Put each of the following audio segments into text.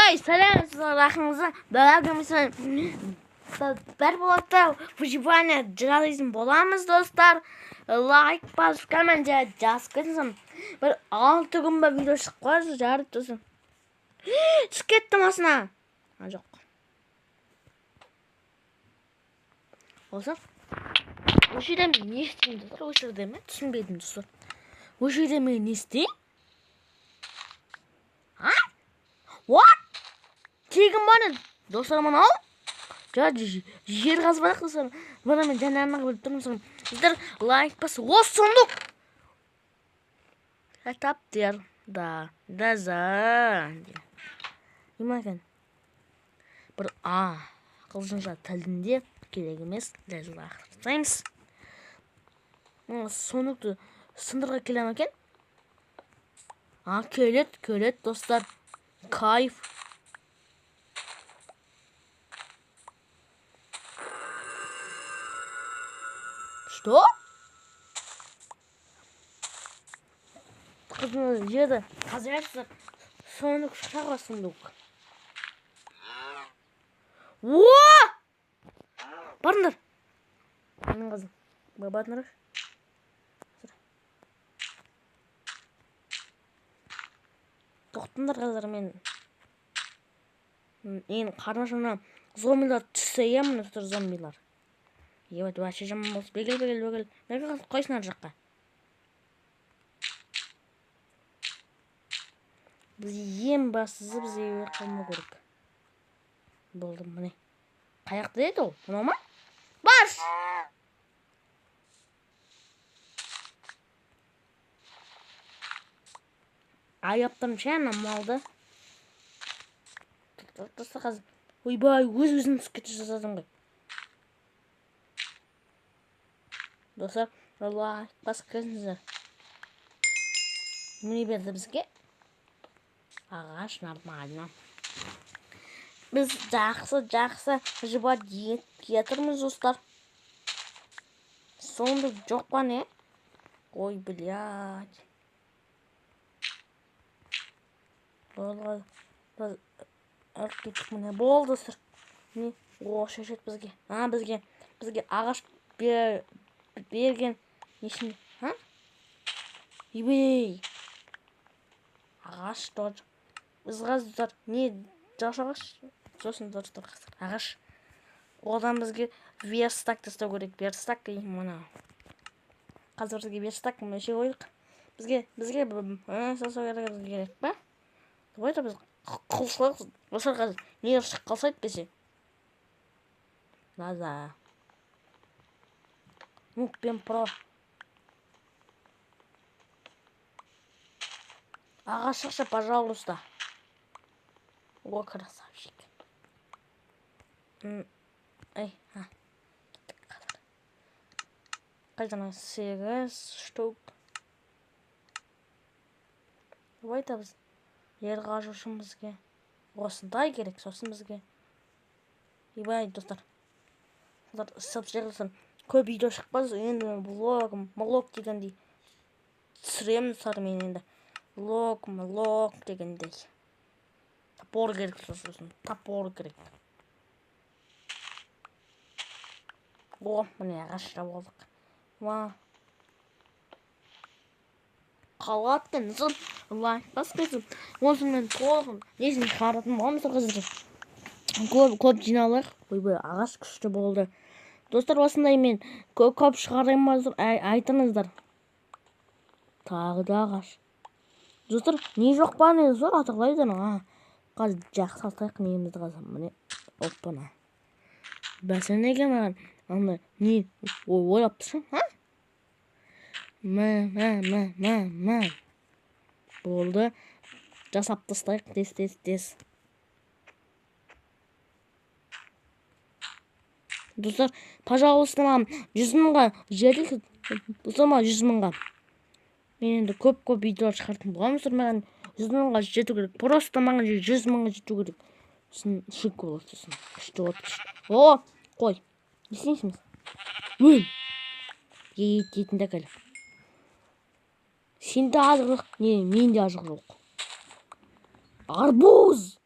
Ой, сәлеметсіздер рахыңызға. Бәләгіміздің бір болатта выживание жарайсын боламыз, достар. Лайк басып коммент жазып кетсін. Бір 6 күн ба видео шығып қойсы жарып тұрсын. Түсіп кетті масына. Жоқ. Осы. Осы жерде мен не істеймін, достар? Осы жерде мен түсінбедім, достар. Осы жерде мен не істеймін? What? Тегін баны, достар, мынау? Жер қазбадық, достар. Бұны мен жанарына біліп тұрмын. Достар, лайк басы. О, сұмдық! Таптер. Да за. Нема екен? Бір қылжыңша тілінде керек емес. Жазуға ақыртаймыз. Сонықты сындырға келем екен? Келет, достар. Кайф. Что? Қызым жерді қазірәшті соны шаға сұндық. Ооо! Барындар. Менің қызым. Бабатыныр. Тоқтындар қазір мен. Ең қарнашымна зомбилар түссе емін ұстыр зомбилар. Ебет, бәші жаман болсы. Бегіл. Бегіл қойсын ар жаққа. Біз ем басызы біз ебе қалма көрік. Болдым, міне. Қаяқты деді ол? Мұнау ма? Бас! Аяптым шән, амалды. Тұрса қазір. Ойбай, өз-өзін түсіп кеті жазадың ғой. Достар, лайк басып кетіңіздер. Міне берді бізге. Ағаш нормально. Біз жақсы жыба кетірміз, достар. Сонды жоқ па не? Ой, блядь. Әркетік мұне болды, достар. Не? О, шешет бізге. Бізге ағаш берген нешінде. Ебей. Ағаш дұр. Бізғаз дұр. Не? Жош ағаш? Жосын дұр. Ағаш. Одан бізге верстак тастау керек. Верстак кейім мұна. Қазір бізге верстак мүше қойдық. Бізге сасау керек па? Ойда біз қылшылық. Осы қазір не шық қалсайды бесе. Лаза. Мукпен про. Ағаш шықшы, пожалуйста. О, красавчик. Қайдана 8 штук. Ойда біз ерға жошын бізге. Осындай керек, сосын бізге. Ебай, достар. Сып жерлісін. Көп видео шықпаз, енді блог дегендей. Түсіремін сар мен енді. Блог дегендей. Топор керек сосын. Топор керек. О, міне ағашта болдық. Қалаттын сын. Лайк басқызым. Осы мен толығын. Несін қаратын болмыз қызыр. Көп жиналық. Ойбай, ағаш күшті болды. Достар, осындай мен көп шығарайым базыр. Айтыңыздар. Тағы да ағаш. Достар, не жоқ ба не зор атықлайдың. Қазір жақсы алтайық немізді қазір. Міне, оппана. Бәсі неге маған? Анда, не? Ойлап тұрсың, Мә. Болды. Жасап тастайық. Дес. Достар, пожалуйста, маған 100 мыңға жердік. Достар, маған 100 мыңға. Мен енді көп видео шығартым болғамыз. Маған 100 мыңға жету керек. Просто маған 100 мыңға жету керек. Шық болады. Күшті от. О, қой. Не істейсіңіз? Етінде кәлі. Сенде азық жоқ. Не, менде азық жоқ. Арбуз!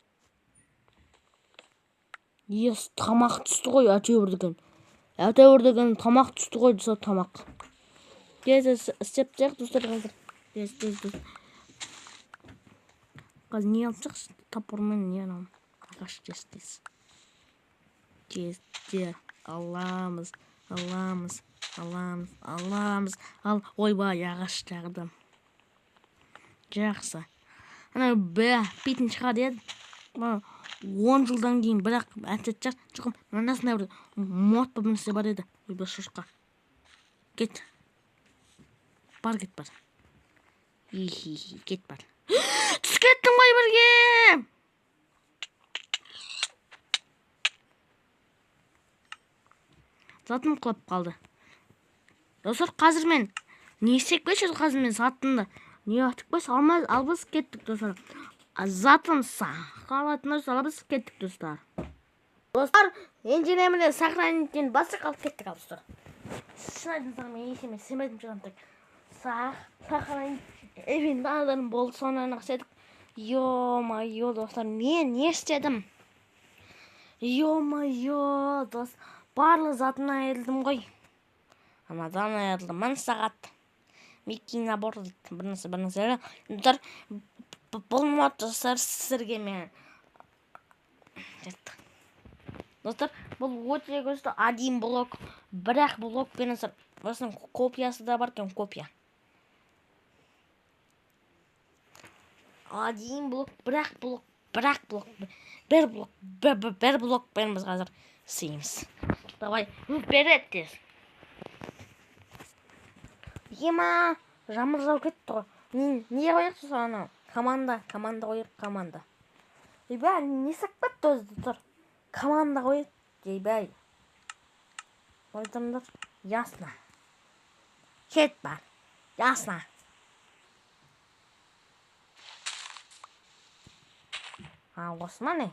ес тамақ түсті ғой әйтеуір деген тамақ түсті ғой сол тамақ. Істеп тұрайық достар қазір. Қазір не алып шықшы топормен не аламын. Ағаш тез. Аламыз. Ал, ойбай, ағаш жағдым. Жақсы. Ана бетін шығады еді. 10 жылдан кейін бірақ әтет жоқ. Мынасында бір мод бір нәрсе бар еді. Ойбай, шошқа. Кет. Бар. Кет бар. Түс кеттің ғой бірге. Затым құлап қалды. Достар, қазір мен не істеп кетші қазір мен затымды. Не атып қойса албыз кеттік достар. Затым сақалатына салабыз кеттік достар. Достар, енженеміне сохранениттен басып қалып кеттік достар. Шын айтыңыздар, мен есеме сенбедім шығантық. Сохранить evinde ağlarım bol sonra naksedik. Yo dostlar, men ne istedim? Yo dost, bарлы затына айырылдым ғой. Анадан айырылдым. Мен сағат Микки набор дейді. Бір нәрсе. Достар, бұл мод достар сіздерге мен. Достар, бұл өте көзді один блок. Бірақ блок пен достар, осының копиясы да бар екен, копия. Один блок, бір блок бен біз қазір істейміз. Давай, вперед тез. Ема, жамырзау кетті ғой. Не қойық соны? Команда қойық, команда. Ебай, не сақпат достар? Команда қойық, ебай. Ойдымдар, ясно. Кет бар, ясно. Осы ма не?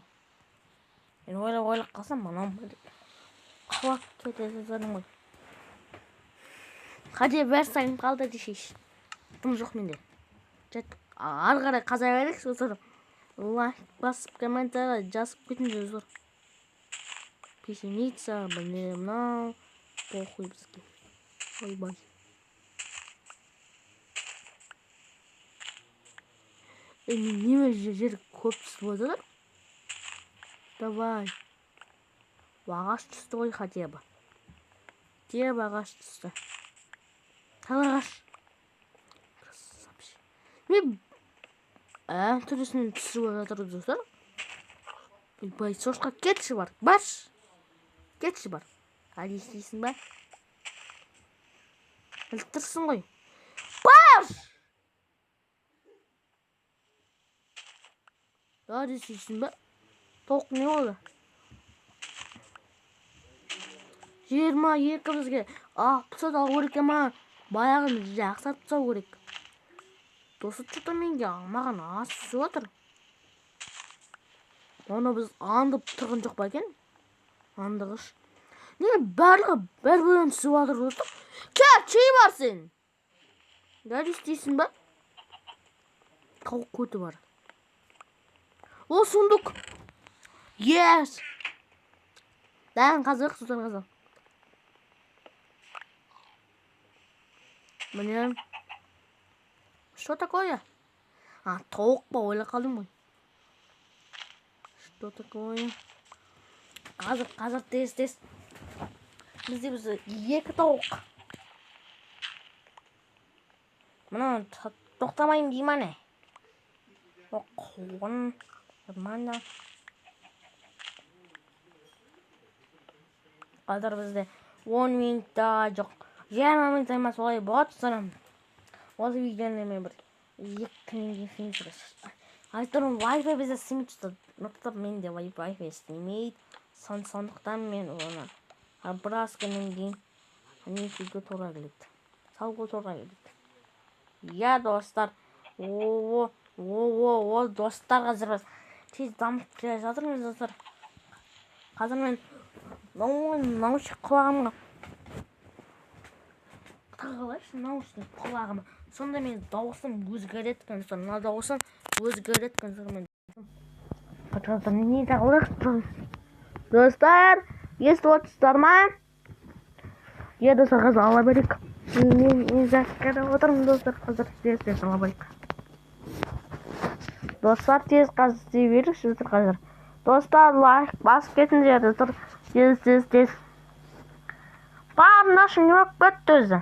Мен ойлап қалсам, мұнан бөлік. Қалап кетесі зарын ғой. Қаде бәр сайын қалды дешейші. Тым жоқ менде. Ары қарай қаза берейік сөзір. Лайк басып комментария жазып кетіңдер зор. Песеница, мынау. Похуй бізге. Ойбай. Неме жер көп түсіп отыр? Давай. Ағаш түсті ғой хотя бы. Деп ағаш түсті. Тал ағаш. Мен түрісін түсіп отыр достар. Бай, сошқа кетші бар. Баш. Кетші бар. Әлі істейсің ба? Ілттірсің ғой. Баш! Әлі істейсің ба? Тоқ не олды? 22 бізге пұсат алу керек ема. Баяғын жақсат тұсау керек. Досы что-то менге алмаған ас түсіп отыр. Оны біз андып тұрған жоқ ба екен? Андығыш. Не барлығы бір бөлін түсіп отыр достар? Кәп, чей бар сен? Дәл істейсің ба? Тауық көті бар. О, сундук. Yes. Дән қазық, сұлтан қазық. Мне... Что такое? Тауық па, ойлап қалдым ғой. Что такое? Қазір тез. Бізде екі тауық. Мұны тоқтамайым дей ма не? Қуын. Нормально. Қазір бізде 10 минутта жоқ. 20 минут емес олай болады санам. Осы видеоны мен бір 2 күннен кейін түсіресіз. Айтырым, Wi-Fi бізде сімет ұстады. Нұқтап менде Wi-Fi істемейді. Сондықтан мен оны біраз күннен кейін нетуге тура келеді. Салға тура келеді. Я достар. Достар қазір біз тез дамып келе жатырмыз достар. Қазір мен наушник құлағымға тағылайшы, наушник құлағыма. Сонда мен дауысым өзгереді консор. Мына дауысым өзгереді консор. Мен не тағылайшы? Dostlar, естіп отырсыздар ма? Достар, қазір ала берейік. Мен қарап отырмын, достар, қазір тез ала берейік. Достар, тез қазір істей берейікші, достар, қазір. Достар, лайк басып кетіңдер, достар. Тез. Бар нашым не болып кетті өзі.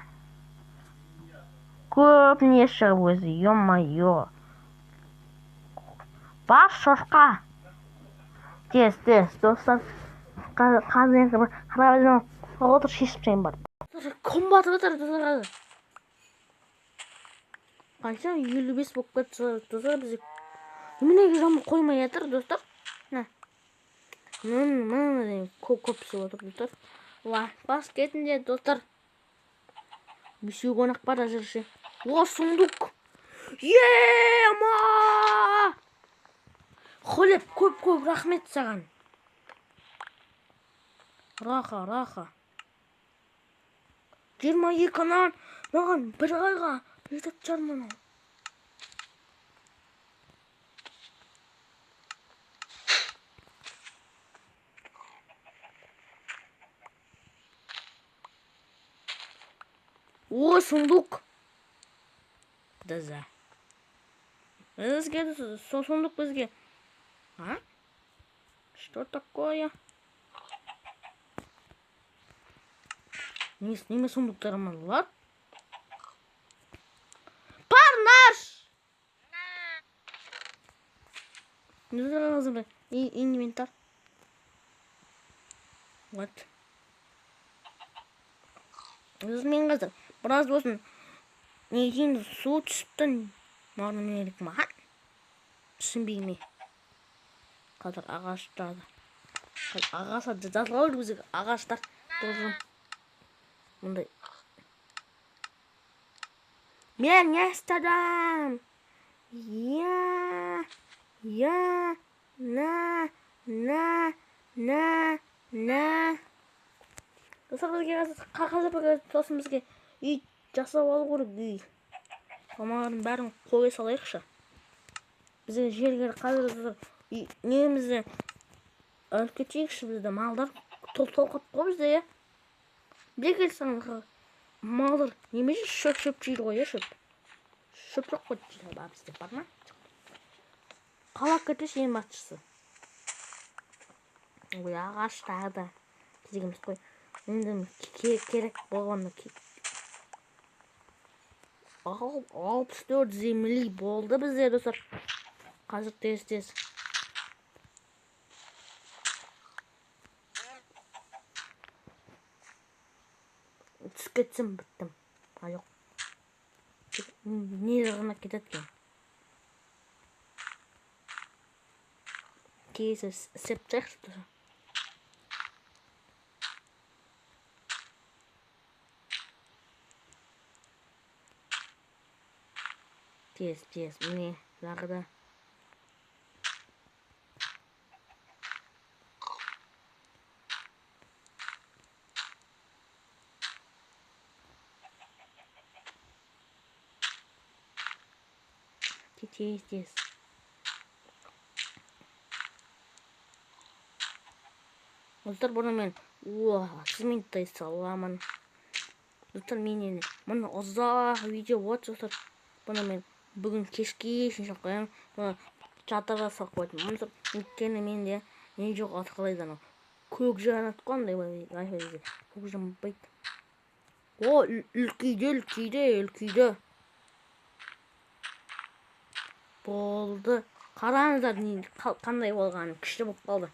Көп не шығып өзі, ё-майо. Бар шошқа. Тез, достар. Қазір қарап отыр шешіп тастайын бар. Күн батып отыр, достар. Қанша 55 болып кетті, достар, бізде. Неменеге жамы қоймай жатыр, достар? Көп түсіп отыр, достар. Лайк басып кетіңдер, достар. Бесеу қонақ бар әзірше. О, сундук. Ема! Холеп, көп рахмет саған. Раха. 22-нан маған бір айға жетіп жармын. О, сундук. Даза. Бізге сундук бізге. А? Что такое? Неме сундуктарым var? Парнаш! Ne lazım? Inventar. Вот. Мен қазір біраз болсын неден су түсіпті. Маған менелік маған түсінбейме. Қазір ағаштарды. Ағаштарды жазылауыр бізге ағаштар тоже. Мұндай. Мен не істедім? На. Достар, бізге қазір тосын бізге үй жасап алу керек үй. Мамалардың бәрін қоя салайықшы. Бізге жергер қазір немізді өліп кетейікші, бізді малдар толқып қой бізде, е. Біле келсеңіз, малдар немесе шөп жейді ғой, шөп. Шөп жоқ қой дейді, бар бізде, бар ма? Қалап кетеш ең бастысы. Ой, ағаштарды кезегіміз қой. Енді керек болғанда 64 земли болды бізде, достар. Қазір тез. Түсіп кетсем біттім. Жоқ. Не жағына кетеді кен. Кейсі сеп жақшы, достар. Тез, міне, жағыда. Тез. Достар, бұны мен цементтай саламын. Достар, менен мұны ұзақ видео от, достар. Бұны мен бүгін кешке шыншақ қоям. Жатырға сақ қойдым. Мұны өйткені менде не жоқ атқалайды. Көк жанат қондай байды. Көк жан байды. О, үлкейді. Болды. Қараңыздар қандай болғаны. Күшті болып қалды.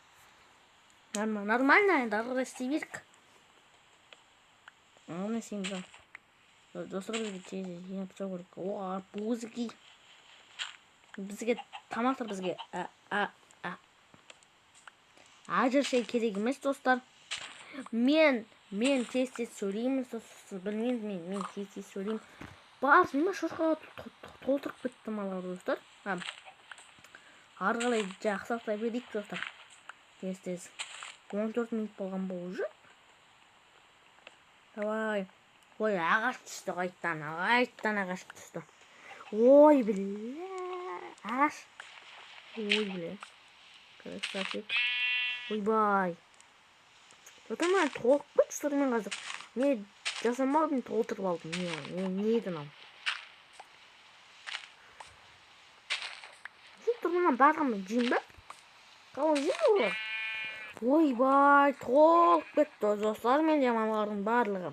Нормально, дарға істейберік. Оны сенбі. Достар, бізге тез жинап шығу керек. О, арбузги. Бізге тамақтар бізге әзірше керек емес, достар. Мен тез сөйлеймін, білмеймін, мен тез сөйлеймін. Бас, мен шошқаға толтырып біттім алар, достар. Арғалай жақсақтай берейік, достар. Тез. 14 минут болған бұл уже. Давай. Ой, ағаш түсті қайттан ағаш түсті. Ой, біле. Ағаш. Ой, біле. Красавчик. Ой, бай. Одан мен толып кетті мен қазір. Не жасамадым, толтырып алдым. Не еді мынау? Тұрмынан бағымын жеймін ба? Қалай жеймін олар? Ойбай, толып кетті достар, мен жаманлардың барлығы.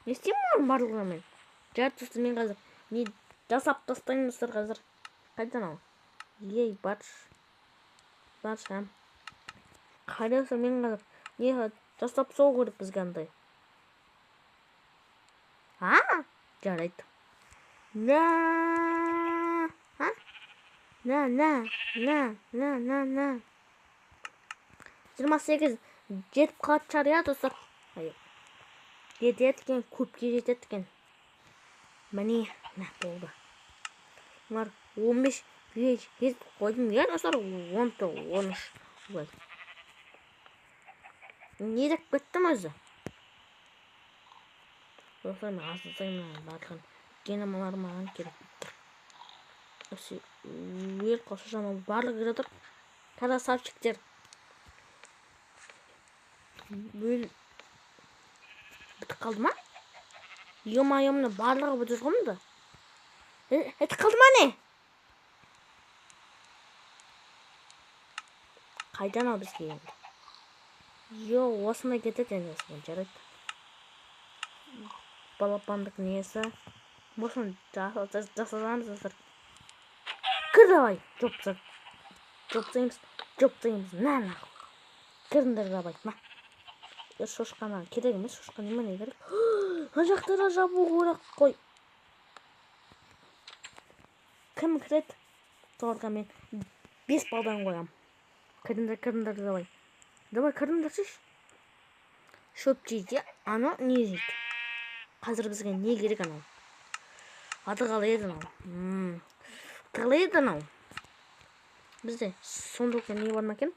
Не істеймін олардың барлығы мен? Жартысы мен қазір не жасап тастаймыздар қазір. Қайдан ал? Ей, баршам. Қайдасы мен қазір не жасап сол көріп бізге андай. Жарайды. На. 28 жетіп қалып шығар, иә достар. Жетеді екен, көпке жетеді екен. Міне, болды. Бұлар 15 жетіп қойдым, иә достар, 13. Не деп кеттім өзі? Достар, мен асылсаймын барлығын. Геномалар маған керек. Өл қосы жамал барлығы жатыр. Красавчиктер. Бітіп қалды ма? Ема-емні барлығы бітіп қалды. Бітіп қалды ма не? Қайдан ал бізге енді? Осындай кетеді енді. Жарайды. Балапандық несі? Босын жасадамыз достар. Кір давай. Жоптаймыз. На. Кіріндер давай. Шошқана керек емес, шошқа немене керек? Жақтара жабу керек қой. Кім кіреді? Соларға мен 5 балдан қоям. Кіріндер давай. Давай кіріндер шеш. Шөп жейді, ана не жейді? Қазір бізге не керек анау? Аты қалай еді анау? Қалай еді анау? Бізде сондықтан не бар ма екен?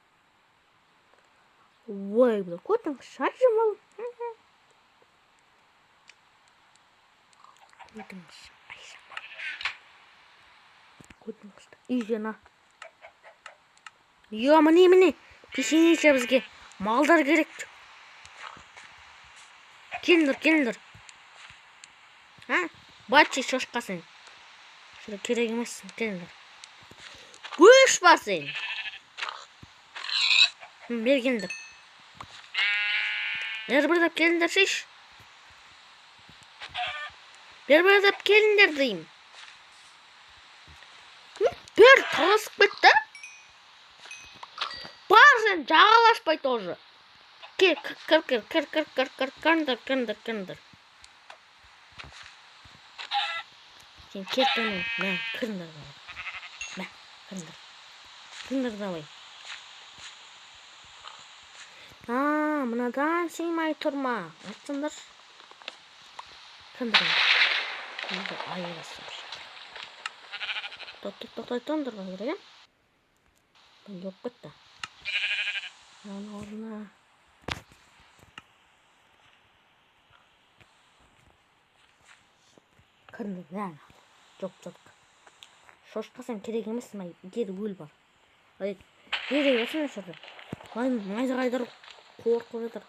Ой, бұл көтің шаржым ол. Көтің шаржым. Үйдена. Міне. Пешенеше бізге малдар керек. Келіндір. Батчи шошқасын. Шыда керек емессің, келіндір. Көш бар сен. Бергендір. Бербірдеп келіндер шеш. Бербірдеп келіндер дейім. Бер таласып кетті. Бар сен жағалашпай тоже. Кір. Кіріндір. Сен кеттің, кіріндір давай. Кіріндір давай. Мынадан сыймай тұрма. Айтсыңдар. Кіріндір. Айырасым. Тоқтай қазір, е? Бұл жоқ кетті. Орына. Кіріндір. Жоқ. Шошқа сен керек емес май. Гері өл бар. Гері өсін өшірді. Майзы қайдар қорқып жатыр.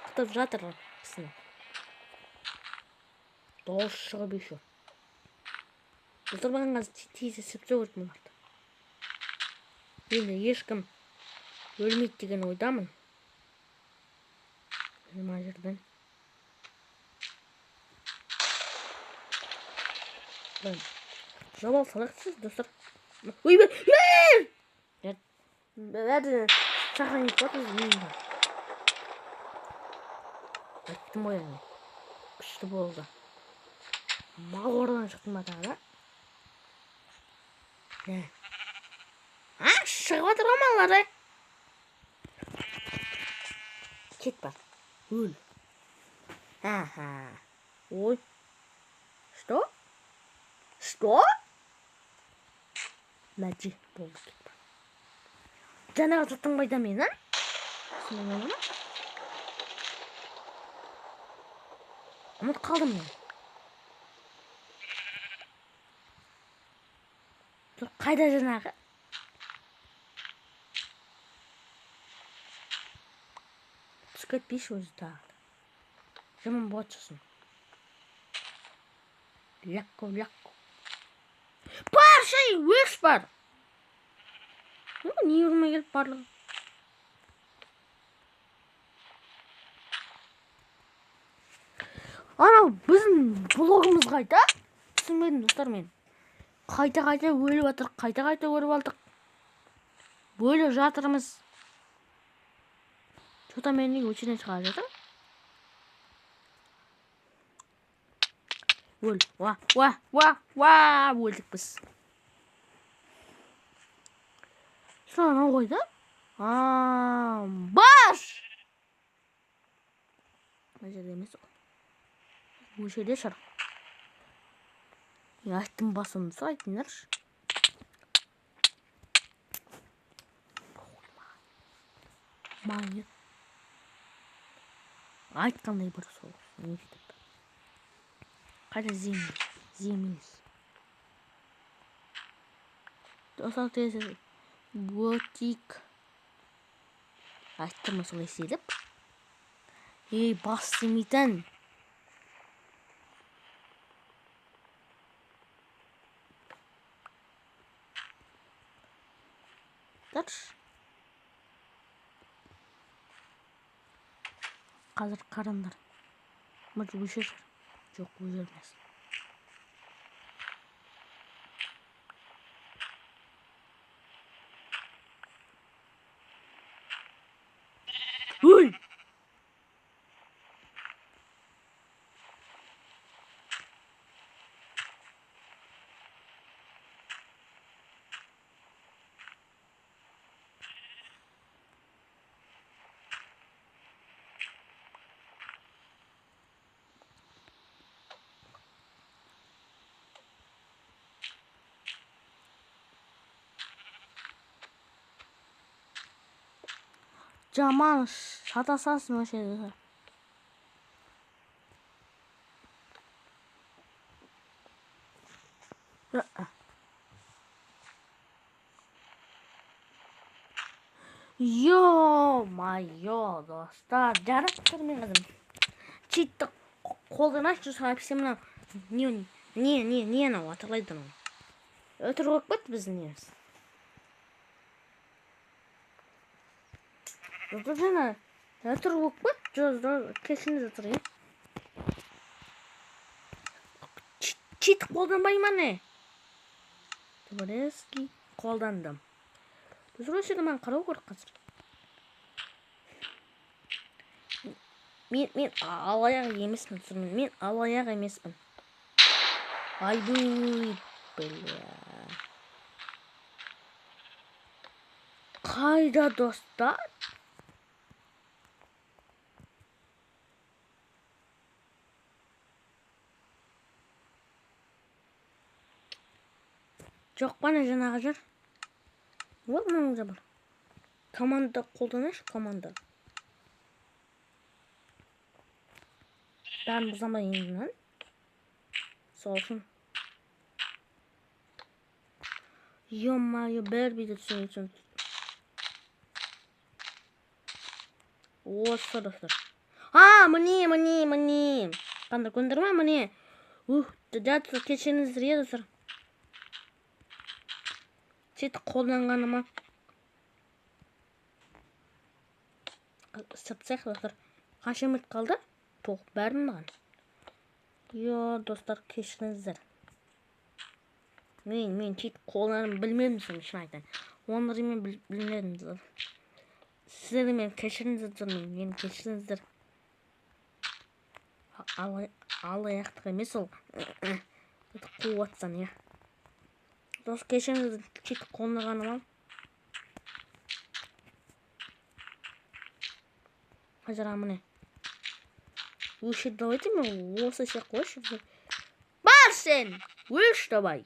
Қытып жатыр кісіні. Дауыс шығып еші. Бұздырмаған қазір тейзі сіпсе өрт мұларды. Енді ешкім өлмейді деген ойдамын. Өлма жерден. Жабал салақсыз, достар. Ойбай! Бәрі шақырын етпатыз деймін. Айттым ғой әне. Күшті болды. Мал ордан шықтым атаға. Шығып атыр маллары. Кет бар. Өл. Ой. Что? Мәджи болды кет бар. Жаңағы заттың қайда мен, а? Ұмыт қалдым мен. Қайда жаңағы? кетпейші өзі тағы. Жаман болады шықсын. Лякко. Бар шай, өш бар. Не ұрмай келіп барлығы. Анау біздің блогымыз қайта. Түсінбедім достар мен. Қайта өліп атыр. Қайта өліп алдық. Бөліп жатырмыз. Что-то менің өчінен шығар жатыр. Өл. Өлдік біз. Sonra ne koydu? Baş! Acele demesi o. Bu şeyde yaşar. Ya ettim basını saytınlar. Manyak. Айтқандай бір сол. Не кетіп. Қайда землис. Достар тезі. Ботик. Айттым осылай селіп. Бас демейтін. Дұрш. Қазір қарандар. Мұжы өшер. Жоқ, өшермес. Ой! Жаман шатасасың өше деді. Ё-моё, достар, жарып көрмей қызым. Читті қолдан ашты сапсем мына не анау аталайды анау. Өтір болып кетті біздің неміз. Жана өтір болып кетті, кешінде жатыр е. Чит қолданбай ма не? Тборески қолдандым. Біз рөшеді мен қарау көріп қазір. Мен алаяқ емеспін. Мен алаяқ емеспін. Айдуй, бля. Қайда достар? Жоқ бана жаңағы жер. Вот мынау жабыр. Команда қолданыш, команда. Бәрін бұзамай еңгінен. Сол үшін. Ё-моё, бәрбейді түсін үшін. Осы достар. Міне. Қанда көндірме, міне. Жатыр, кешеніңіздер еді достар. Сөйтіп қолданғаныма. Сыртсақ достар. Қанша үміт қалды? Тоқ бәрін маған. Достар, кешіріңіздер. Мен сөйтіп қолданып білмедім шын айтайын. Онları мен білмедім достар. Сіздерді мен кешіріңіздер, мен кешіріңіздер. Алаяқтық емес ол. Қуатсан, я. Достар, кешіріңіздер, сөйтіп қолданғаныма. Қазір амыне. Өші давайте мен осы сек қойшы. Бар сен! Өш давай!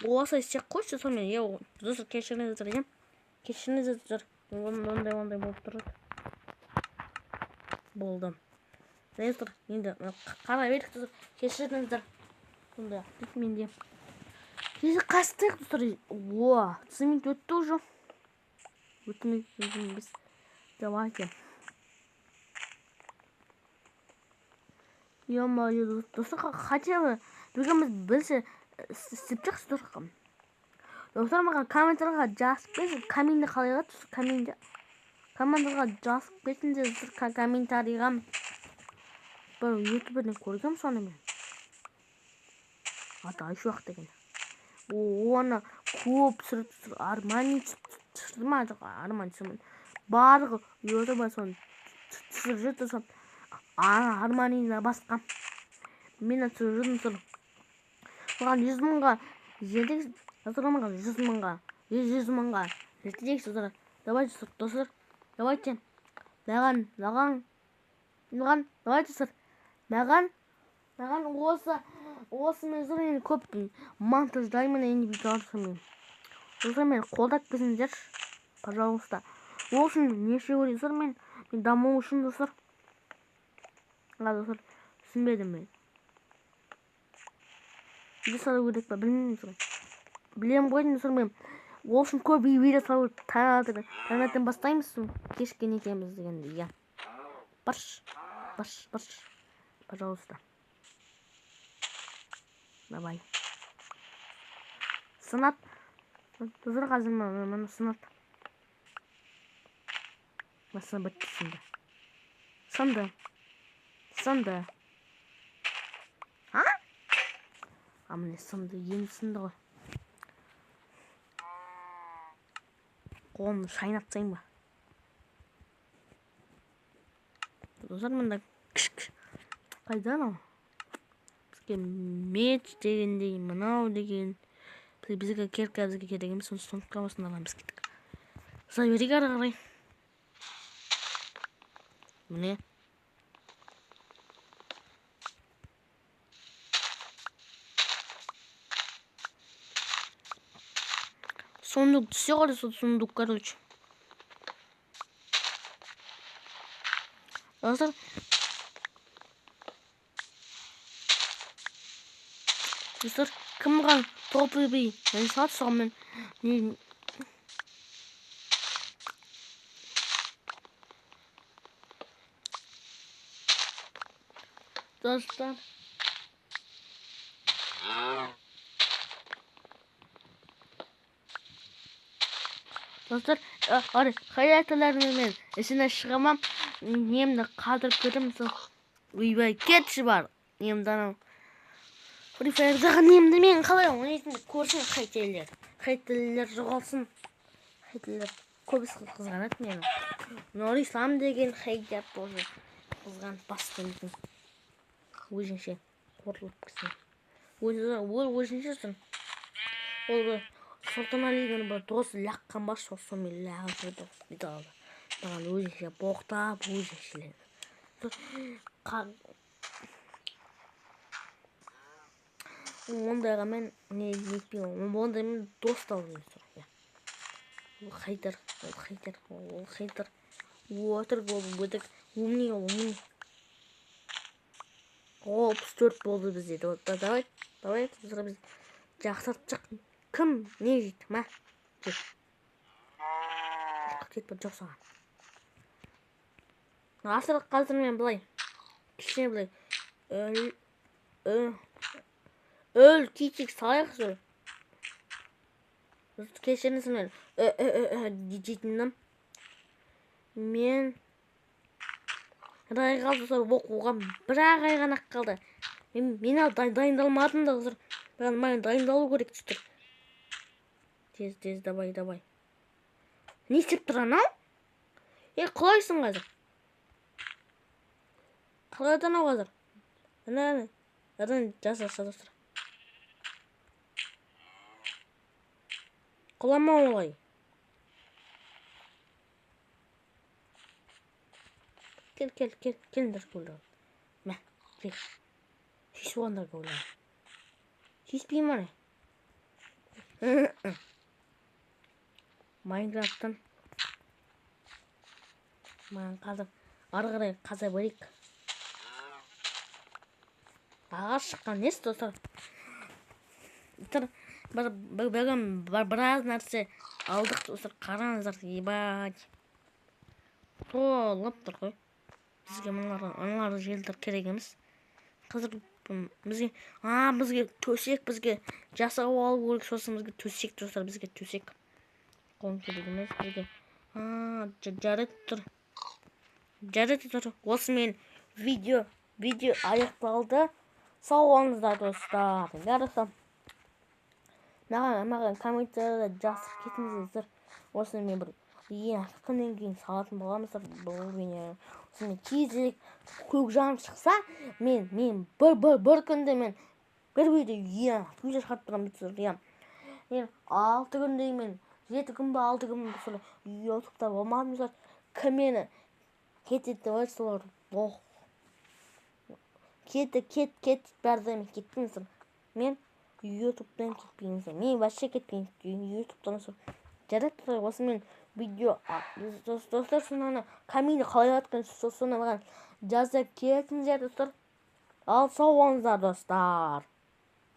Осы сек қойшы сонымен. Достар, кешіріңіздер дем. Кешіріңіздер. Ондай болып тұрады. Болдым. Достар, енді қара бердік достар. Кешіріңіздер. Сондай ақтық менде. Кесі қастық достар. Цемент өтті уже. Өтмейміз. Давайте. Ё-моё, достар, хотя бы бүгін біз білсе істеп жақсы достар. Достар, маған комментарға жазып берсін, комментті қалайға түсір, комментті. Комментарға жазып берсіңдер, комментарийға. Бір ютуберден көргем соны мен. Аты Айшуақ деген. Оны көп түсіріп Армани түсірді ма? Армани түсірмін. Барлығы ютубер соны түсіріп жүрді соны. Арманина басқам. Мен түсіріп жүрдім. Маған 100 мыңға жетек, маған 100 мыңға, 100 мыңға жетек достар. Давайте достар. Давайте. Маған давайте достар. Маған осы мен көп монтаждаймын енді видеосын. Достар, мен қолдап берсеңдер, пожалуйста. Олсын неше көресіздер мен даму үшін достар. Достар, түсінбедім мен. Видео салу керек па, білмеймін достар. Білем қойдым достар мен. Олсын көп видео салу таңертең бастаймыз, кешке нетеміз дегенде, иә. Барш. Пожалуйста. Давай. Сынат. Достар, қазір мен сынат. Басына бітті сынды. Сынды. Міне сынды, енді сынды ғой. Қолымды шайнатсайын ба? Достар, мында қайдан ау? Бізге меч дегендей, мынау деген. Бізге керка бізге керегіміз, соны қамасын аламыз кеттік. Достар, береге ары қарай. Міне. Сундук түсе ғой, сундук, короче. Достар, кім маған топ-би мен сат соғымен достар, қайраттылармен мен ішіне шығамам, немді қалдырып кетім, ойбай кетші бар, немді анау. Free Fire'дағы немді мен қалай ойнайтынды көрсін. Хейтерлер жоғалсын. Хейтерлер көбісі қызғанады мені. Нұрислам деген хейтер тоже қызғанып бастымын. Өзінше қорлып кісін. Өзінше сын. Ол Сұлтаналиден бір досы лаққан бас, сонымен лағын сөйді алды. Маған өзінше боқтап, өзіншеледі. Ондайға мен не етпеймін. Ондай мен дост алып жүрмін. Ол хейтер. Өтірік өтік. Умный. 34 болды бізде. Давай. Біз жақсартсақ. Кім не жейді, ма? Кетпі жоқ саған. Асырық қазір мен былай. Кішкене былай. Öl küçük sayık sor. Кешіріңіз мен дiyecektim. Мен райға қалды оқуға бір-ақ ай ғана қалды. Мен дайындалмадым да қызыр. Маған дайындалу керек түстір. Тез, давай. Не істеп тұр анау? Қалайсың қазір? Қалайдан ау қазір? Әне. Жаса достар. Құлама олай. Келіндер көлі. Мә, кел. Шешуандар көлі. Шешпейм аны. Майнкрафттан. Маған қазір ары қарай қаза берейік. Ағаш шыққан несі достар? Бүгін біраз нәрсе алдық достар, қараңыздар, ебать. Толып тұр ғой. Бізге мыналар желдер керек емес. Қазір бізге төсек, бізге жасап алу керек. Сосын бізге төсек достар, бізге төсек. Қоң керек емес бізге. Жарайды тұр. Осымен видео аяқталды. Сау болыңыздар достар. Жарысам. Маған комментарияда жазып кетіңіздер. Осымен мен бір күннен кейін салатын боламыздар бұл бейне. Осымен тезірек көкжанып шықса, мен бір күнде мен бір видео шығарып тұрамын. Мен 6 күндей мен 7 күн ба 6 күн ба ютубта болмадым. Кімені кетеді ғой солар. Кет бәрден кеттіңіздер. Мен ютубтан кетпеймін. Мен вообще кетпеймін ютубтан. Жарайды, осымен видео достар, сонаны комментарий қалай жатқан соны маған жазып кетіңіздер достар. Ал сау болыңыздар достар.